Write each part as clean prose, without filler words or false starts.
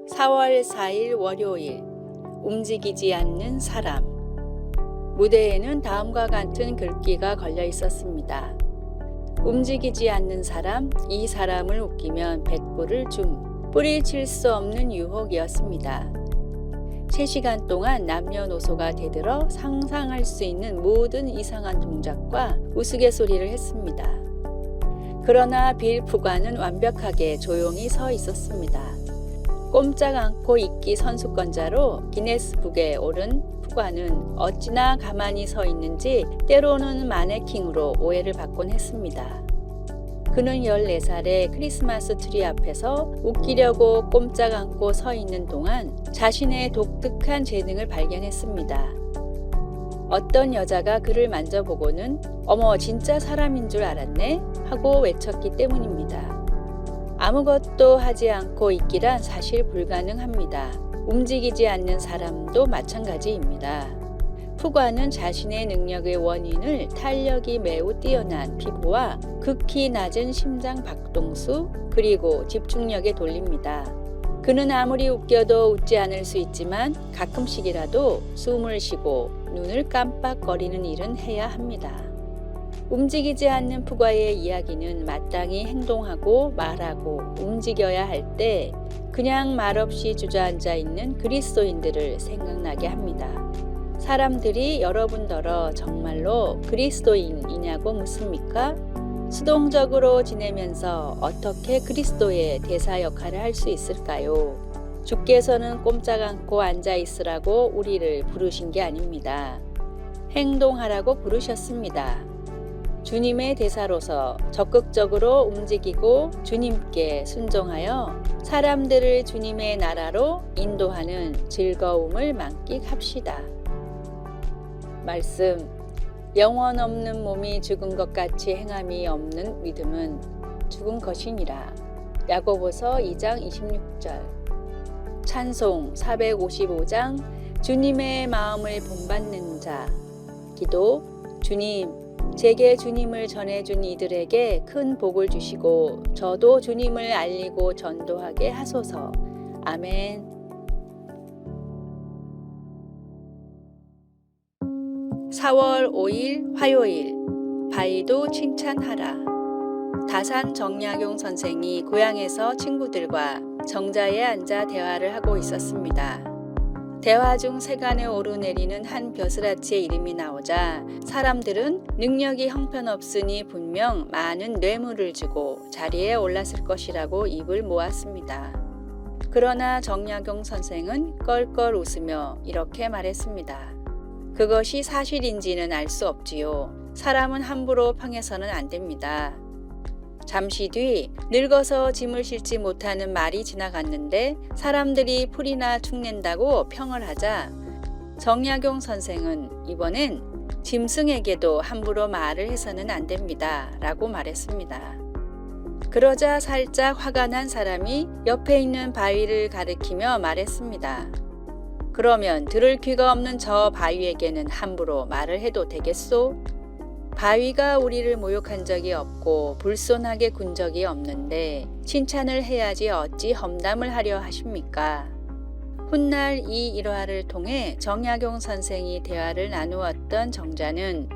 4월 4일 월요일 움직이지 않는 사람. 무대에는 다음과 같은 글귀가 걸려 있었습니다. 움직이지 않는 사람, 이 사람을 웃기면 100불을 줌. 뿌리칠 수 없는 유혹이었습니다. 3시간 동안 남녀노소가 대들어 상상할 수 있는 모든 이상한 동작과 우스갯소리를 했습니다. 그러나 빌 푸가는 완벽하게 조용히 서 있었습니다. 꼼짝 않고 있기 선수권자로 기네스북에 오른 푸가는 어찌나 가만히 서 있는지 때로는 마네킹으로 오해를 받곤 했습니다. 그는 14살에 크리스마스 트리 앞에서 웃기려고 꼼짝 않고 서 있는 동안 자신의 독특한 재능을 발견했습니다. 어떤 여자가 그를 만져보고는 "어머, 진짜 사람인 줄 알았네" 하고 외쳤기 때문입니다. 아무것도 하지 않고 있기란 사실 불가능합니다. 움직이지 않는 사람도 마찬가지입니다. 푸가는 자신의 능력의 원인을 탄력이 매우 뛰어난 피부와 극히 낮은 심장 박동수 그리고 집중력에 돌립니다. 그는 아무리 웃겨도 웃지 않을 수 있지만 가끔씩이라도 숨을 쉬고 눈을 깜빡거리는 일은 해야 합니다. 움직이지 않는 푸가의 이야기는 마땅히 행동하고 말하고 움직여야 할 때 그냥 말없이 주저앉아 있는 그리스도인들을 생각나게 합니다. 사람들이 여러분더러 정말로 그리스도인이냐고 묻습니까? 수동적으로 지내면서 어떻게 그리스도의 대사 역할을 할 수 있을까요? 주께서는 꼼짝 않고 앉아 있으라고 우리를 부르신 게 아닙니다. 행동하라고 부르셨습니다. 주님의 대사로서 적극적으로 움직이고 주님께 순종하여 사람들을 주님의 나라로 인도하는 즐거움을 만끽합시다. 말씀. 영원 없는 몸이 죽은 것 같이 행함이 없는 믿음은 죽은 것이니라. 야고보서 2장 26절. 찬송 455장 주님의 마음을 본받는 자. 기도. 주님, 제게 주님을 전해준 이들에게 큰 복을 주시고 저도 주님을 알리고 전도하게 하소서. 아멘. 4월 5일 화요일 바위도 칭찬하라. 다산 정약용 선생이 고향에서 친구들과 정자에 앉아 대화를 하고 있었습니다. 대화 중 세간에 오르내리는 한 벼슬아치의 이름이 나오자 사람들은 능력이 형편없으니 분명 많은 뇌물을 주고 자리에 올랐을 것이라고 입을 모았습니다. 그러나 정약용 선생은 껄껄 웃으며 이렇게 말했습니다. 그것이 사실인지는 알 수 없지요. 사람은 함부로 평해서는 안 됩니다. 잠시 뒤 늙어서 짐을 싣지 못하는 말이 지나갔는데 사람들이 풀이나 축낸다고 평을 하자 정약용 선생은 이번엔 짐승에게도 함부로 말을 해서는 안 됩니다 라고 말했습니다. 그러자 살짝 화가 난 사람이 옆에 있는 바위를 가리키며 말했습니다. 그러면 들을 귀가 없는 저 바위에게는 함부로 말을 해도 되겠소? 바위가 우리를 모욕한 적이 없고 불손하게 군 적이 없는데 칭찬을 해야지 어찌 험담을 하려 하십니까? 훗날 이 일화를 통해 정약용 선생이 대화를 나누었던 정자는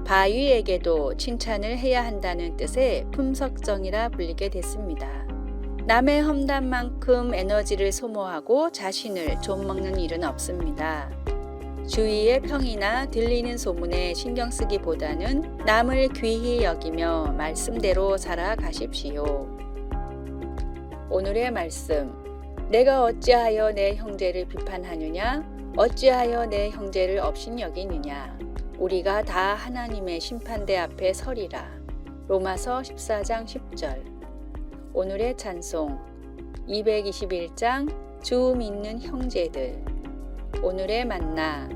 바위에게도 칭찬을 해야 한다는 뜻의 품석정이라 불리게 됐습니다. 남의 험담만큼 에너지를 소모하고 자신을 좀먹는 일은 없습니다. 주위의 평이나 들리는 소문에 신경 쓰기보다는 남을 귀히 여기며 말씀대로 살아가십시오. 오늘의 말씀. 내가 어찌하여 내 형제를 비판하느냐? 어찌하여 내 형제를 업신여기느냐? 우리가 다 하나님의 심판대 앞에 서리라. 로마서 14장 10절. 오늘의 찬송. 221장 주 믿는 형제들. 오늘의 만나.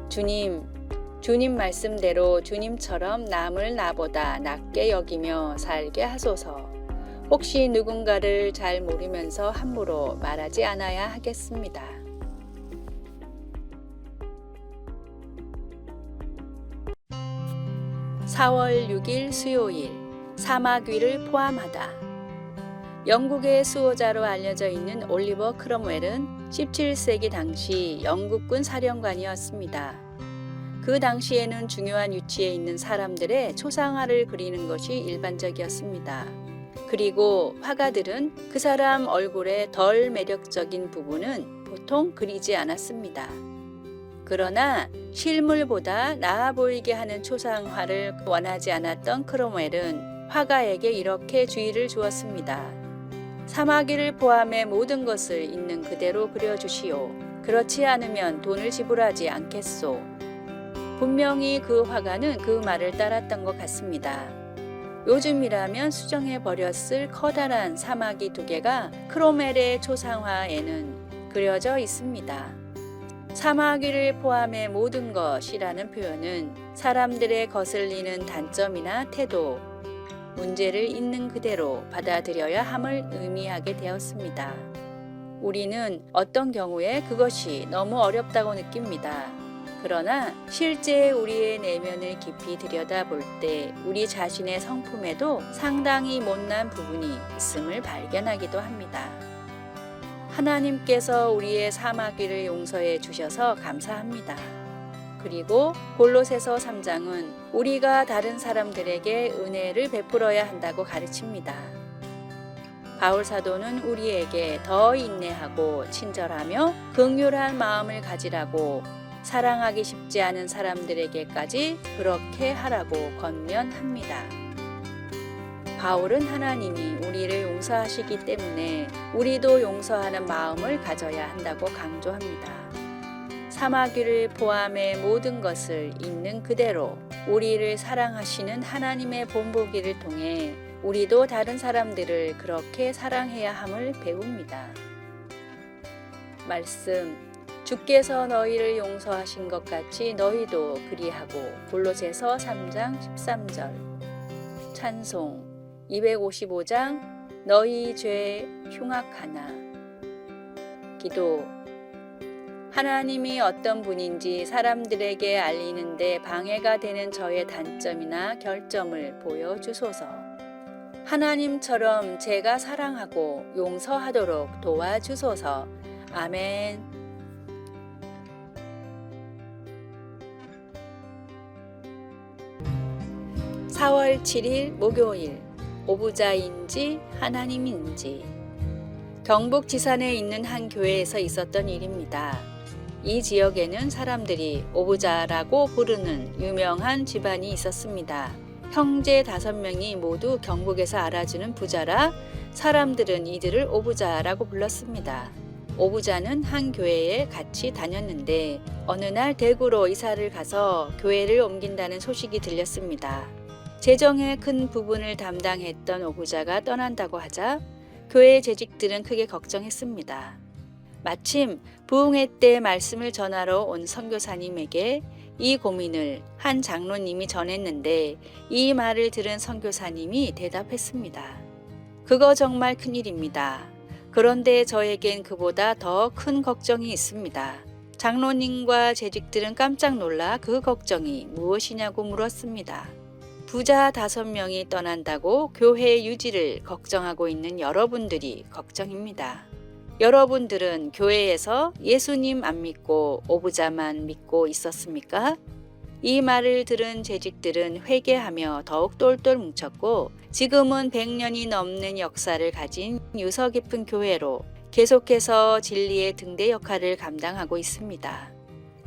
주님 말씀대로 주님처럼 남을 나보다 낮게 여기며 살게 하소서. 혹시 누군가를 잘 모르면서 함부로 말하지 않아야 하겠습니다. (4월 6일) 수요일 사마귀를 포함하다. 영국의 수호자로 알려져 있는 올리버 크롬웰은 17세기 당시 영국군 사령관이었습니다. 그 당시에는 중요한 위치에 있는 사람들의 초상화를 그리는 것이 일반적이었습니다. 그리고 화가들은 그 사람 얼굴의 덜 매력적인 부분은 보통 그리지 않았습니다. 그러나 실물보다 나아 보이게 하는 초상화를 원하지 않았던 크롬웰은 화가에게 이렇게 주의를 주었습니다. 사마귀를 포함해 모든 것을 있는 그대로 그려주시오. 그렇지 않으면 돈을 지불하지 않겠소. 분명히 그 화가는 그 말을 따랐던 것 같습니다. 요즘이라면 수정해 버렸을 커다란 사마귀 2개가 크롬웰의 초상화에는 그려져 있습니다. 사마귀를 포함해 모든 것이라는 표현은 사람들의 거슬리는 단점이나 태도, 문제를 있는 그대로 받아들여야 함을 의미하게 되었습니다. 우리는 어떤 경우에 그것이 너무 어렵다고 느낍니다. 그러나 실제 우리의 내면을 깊이 들여다볼 때 우리 자신의 성품에도 상당히 못난 부분이 있음을 발견하기도 합니다. 하나님께서 우리의 사마귀를 용서해 주셔서 감사합니다. 그리고 골로새서 3장은 우리가 다른 사람들에게 은혜를 베풀어야 한다고 가르칩니다. 바울 사도는 우리에게 더 인내하고 친절하며 긍휼한 마음을 가지라고 사랑하기 쉽지 않은 사람들에게까지 그렇게 하라고 권면합니다. 바울은 하나님이 우리를 용서하시기 때문에 우리도 용서하는 마음을 가져야 한다고 강조합니다. 사마귀를 포함해 모든 것을 있는 그대로 우리를 사랑하시는 하나님의 본보기를 통해 우리도 다른 사람들을 그렇게 사랑해야 함을 배웁니다. 말씀, 주께서 너희를 용서하신 것 같이 너희도 그리하고. 골로새서 3장 13절. 찬송 255장 너희 죄 흉악하나. 기도, 하나님이 어떤 분인지 사람들에게 알리는데 방해가 되는 저의 단점이나 결점을 보여주소서. 하나님처럼 제가 사랑하고 용서하도록 도와주소서. 아멘. 4월 7일 목요일. 오부자인지 하나님인지. 경북 지산에 있는 한 교회에서 있었던 일입니다. 이 지역에는 사람들이 오부자라고 부르는 유명한 집안이 있었습니다. 형제 5명이 모두 경북에서 알아주는 부자라 사람들은 이들을 오부자라고 불렀습니다. 오부자는 한 교회에 같이 다녔는데 어느 날 대구로 이사를 가서 교회를 옮긴다는 소식이 들렸습니다. 재정의 큰 부분을 담당했던 오부자가 떠난다고 하자 교회 재직들은 크게 걱정했습니다. 마침 부흥회 때 말씀을 전하러 온 선교사님에게 이 고민을 한 장로님이 전했는데 이 말을 들은 선교사님이 대답했습니다. 그거 정말 큰일입니다. 그런데 저에겐 그보다 더 큰 걱정이 있습니다. 장로님과 재직들은 깜짝 놀라 그 걱정이 무엇이냐고 물었습니다. 부자 5명이 떠난다고 교회 유지를 걱정하고 있는 여러분들이 걱정입니다. 여러분들은 교회에서 예수님 안 믿고 오부자만 믿고 있었습니까? 이 말을 들은 재직들은 회개하며 더욱 똘똘 뭉쳤고 지금은 100년이 넘는 역사를 가진 유서 깊은 교회로 계속해서 진리의 등대 역할을 감당하고 있습니다.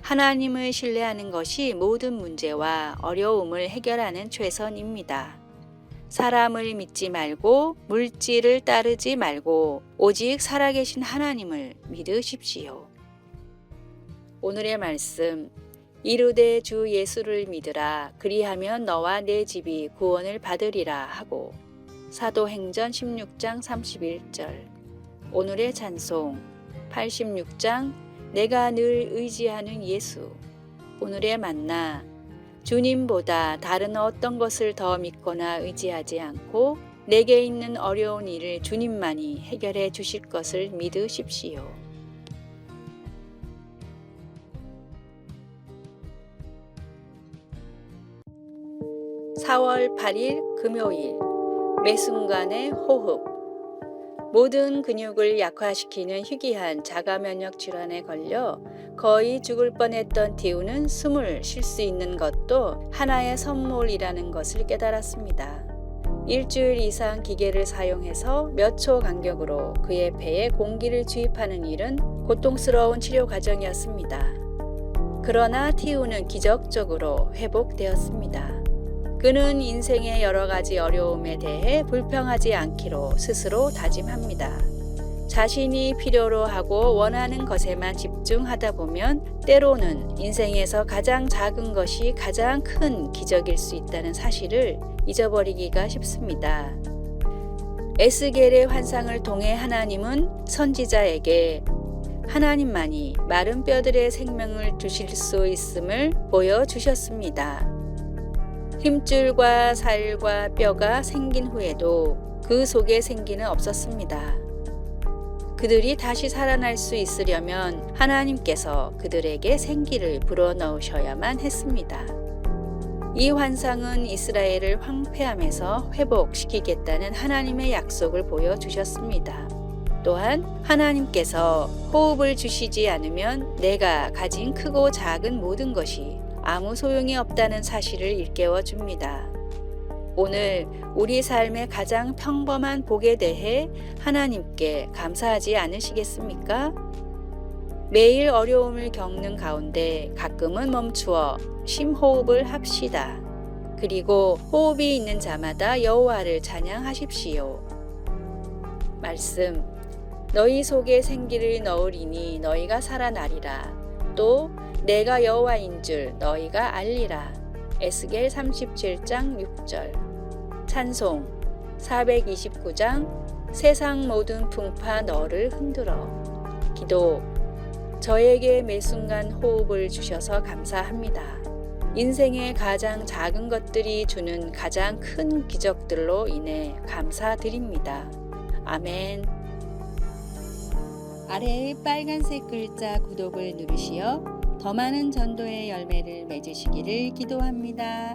하나님을 신뢰하는 것이 모든 문제와 어려움을 해결하는 최선입니다. 사람을 믿지 말고 물질을 따르지 말고 오직 살아계신 하나님을 믿으십시오. 오늘의 말씀, 이르되 주 예수를 믿으라. 그리하면 너와 내 집이 구원을 받으리라 하고. 사도행전 16장 31절. 오늘의 찬송 86장 내가 늘 의지하는 예수. 오늘의 만나, 주님보다 다른 어떤 것을 더 믿거나 의지하지 않고 내게 있는 어려운 일을 주님만이 해결해 주실 것을 믿으십시오. (4월 8일) 금요일. 매 순간의 호흡. 모든 근육을 약화시키는 희귀한 자가 면역 질환에 걸려 거의 죽을 뻔했던 디우는 숨을 쉴 수 있는 것도 하나의 선물이라는 것을 깨달았습니다. 일주일 이상 기계를 사용해서 몇 초 간격으로 그의 폐에 공기를 주입하는 일은 고통스러운 치료 과정이었습니다. 그러나 티우는 기적적으로 회복되었습니다. 그는 인생의 여러 가지 어려움에 대해 불평하지 않기로 스스로 다짐합니다. 자신이 필요로 하고 원하는 것에만 집중하다 보면 때로는 인생에서 가장 작은 것이 가장 큰 기적일 수 있다는 사실을 잊어버리기가 쉽습니다. 에스겔의 환상을 통해 하나님은 선지자에게 하나님만이 마른 뼈들의 생명을 주실 수 있음을 보여주셨습니다. 힘줄과 살과 뼈가 생긴 후에도 그 속에 생기는 없었습니다. 그들이 다시 살아날 수 있으려면 하나님께서 그들에게 생기를 불어넣으셔야만 했습니다. 이 환상은 이스라엘을 황폐함에서 회복시키겠다는 하나님의 약속을 보여주셨습니다. 또한 하나님께서 호흡을 주시지 않으면 내가 가진 크고 작은 모든 것이 아무 소용이 없다는 사실을 일깨워 줍니다. 오늘 우리 삶의 가장 평범한 복에 대해 하나님께 감사하지 않으시겠습니까? 매일 어려움을 겪는 가운데 가끔은 멈추어 심호흡을 합시다. 그리고 호흡이 있는 자마다 여호와를 찬양하십시오. 말씀: 너희 속에 생기를 넣으리니 너희가 살아나리라. 또 내가 여호와인 줄 너희가 알리라. 에스겔 37장 6절. 찬송 429장 세상 모든 풍파 너를 흔들어. 기도: 저에게 매 순간 호흡을 주셔서 감사합니다. 인생의 가장 작은 것들이 주는 가장 큰 기적들로 인해 감사드립니다. 아멘. 아래의 빨간색 글자 구독을 누르시어 더 많은 전도의 열매를 맺으시기를 기도합니다.